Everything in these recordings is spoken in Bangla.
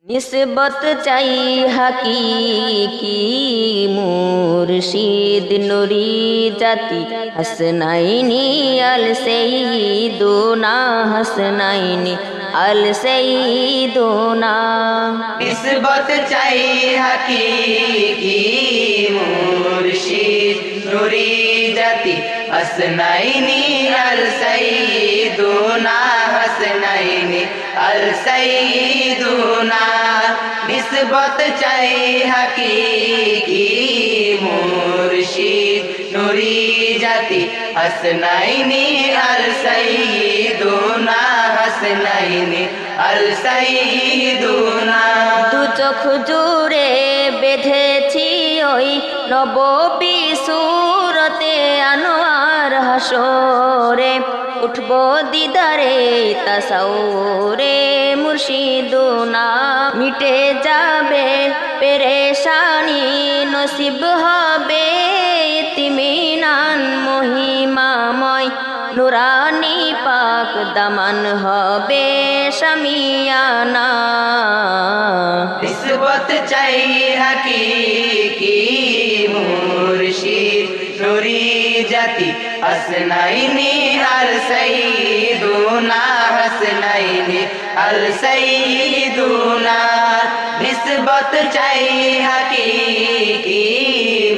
निस्बत चाई हकीकी मुर्शिद नुरी जाति हसनैनी अल सैयदुना हसनैनी अल सैयदुना। निस्बत चाई हकीकी मुर्शिद नुरी जाति हसनैनी अल सैयदुना हसनैनी अल सैयदुना। निस्बत चाई हकीकी मुर्शिद नुरी जाति हसनैनी अल सैयदुना हसनैनी अल सैयदुना। दु चोख জুড়ে বেঁধেছি ওই নববী সুরতে আনোয়ার হাসরে উঠবো দিদারে তাসাউরে মুর্শিদুনা। মিটে যাবে পেরেশানি নসিব হবে ইতিমিনান মহিমাময় নুরানি পাক দামান হবে শামিয়ানা। निस्बत चाई हकीकी मुर्शिद नुरी जाति हसनैनी अल सैयदुना हसनैनी अल सैयदुना। निस्बत चाई हकीकी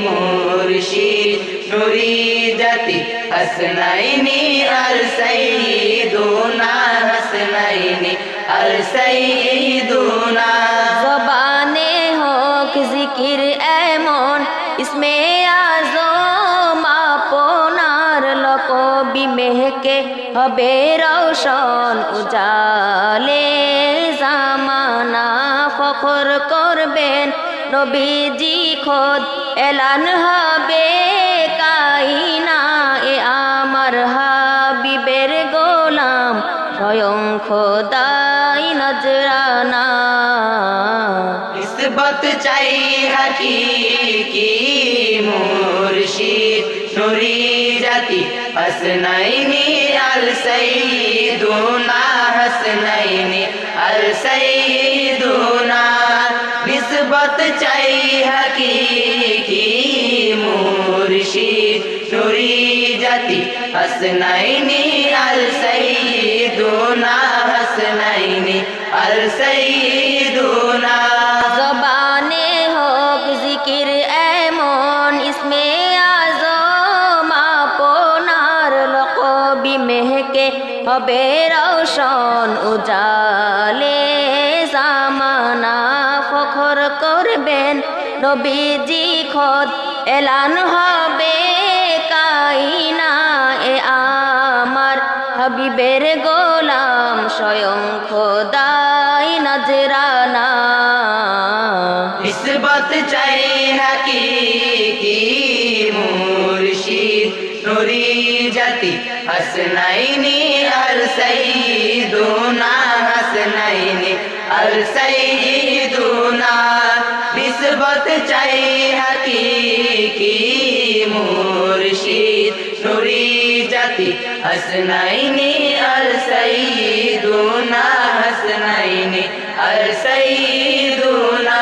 मुर्शिद नुरी जाति हसनैनी अल सैयदुना हसनैनी अल सैयदुना। ज़बाने होक जिकिर एमन इसमें आज़म आपनार लक़बी महके हबे रोशन उजाले ज़माना। फख्र करबेन नबीजी खुद एलान হবে কাইনা এ আমার হাবিবের গোলাম স্বয়ং খোদাই নজরানা। निस्बत चाई हकीकी मुर्शिद नुरी जाति हसनैनी अल सैयदुना हसनैनी अल सैयदुना। निस्बत चाई हकीकी मुर्शिद नुरी जाति हसनैनी अल सैयदुना हसनैनी अल सैयदुना। ज़बाने होक जिकिर एमन इसमें आज़म आपनार लक़बी महके হবে রওশন উজালে জামানা। ফখর করবেন নবীজি খুদ এলান হবে কাইনা এ আমার হাবিবের গোলাম স্বয়ং খোদাই নজরানা। निस्बत चाई हकीकी मुर्शिद नुरी जाति हसनैनी अल सैयदुना हसनैनी अल सैयदुना। निस्बत चाई हकीकी मुर्शिद नुरी जाति हसनैनी अल सैयदुना हसनैनी अल सैयदुना।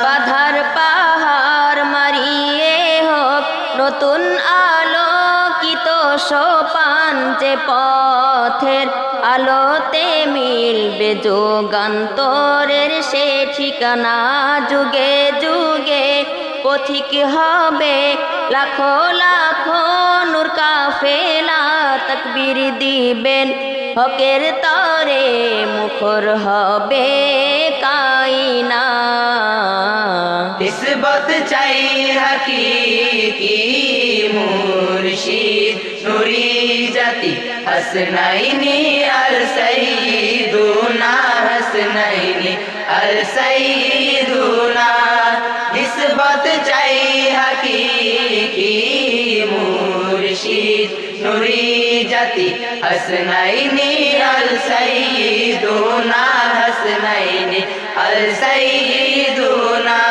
বাধার পাহাড় মারিয়ে হোক নতুন আলোকিত সোপান যে পথের আলোতে মিলবে যুগান্তরের সে ঠিকানা। যুগে যুগে পথিক হবে লাখো লাখো নূর কাফেলা তাকবীর দিবেন হকের তরে মুখর হবে কাইনা। निस्बत चाई हकीकी मुर्शिद नुरी जाति हसनैनी अल सैयदुना हसनैनी अल सैयदुना। निस्बत चाई हकीकी मुर्शिद नुरी जाति हसनैनी अल सैयदुना हसनैनी अल सैयदुना।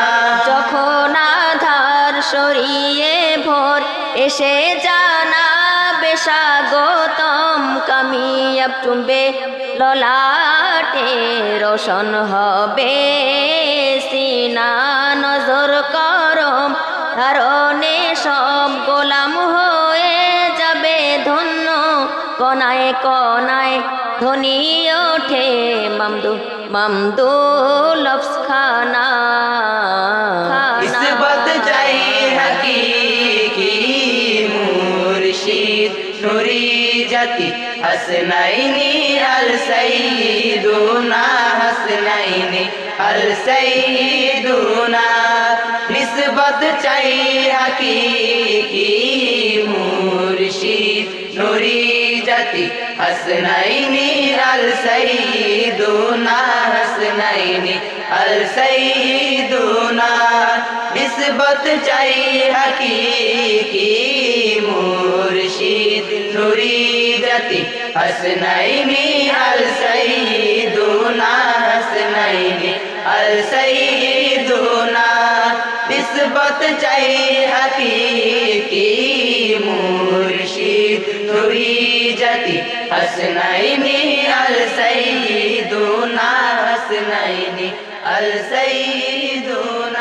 যখন আধার সরিয়ে ভোর এসে জানাবে জানাবে স্বাগতম কামিয়াব চুমবে ললাটে রোশন হবে সিনা নজর করম ধারণে সব গোলাম হয়ে যাবে ধন্য কনায় কনায় ধ্বনি ওঠে মামদু মামদু লফস খানা ইসবত চাই হাকিকি মুর্শিদ নুরি জাতি হাসনাইনি আল সাইয়্যিদুনা হাসনাইনি আল সাইয়্যিদুনা নিসবত চাই হাকিকি মুর্শিদ নুরি জাতি হাসনাইনি আল সাইয়্যিদুনা হাসনাইনি আল সাইয়্যিদুনা নিসবত চাই হাকিকি মুর্শিদ নুরি জাতি হাসনাইনি আল সাইয়্যিদুনা হাসনাইনি আল সাইয়্যিদুনা নিসবত চাই হাকিকি মুর্শিদ নুরি জাতি হাসনাইনি আল সাইয়্যিদুনা হাসনাইনি আল সাইয়্যিদুনা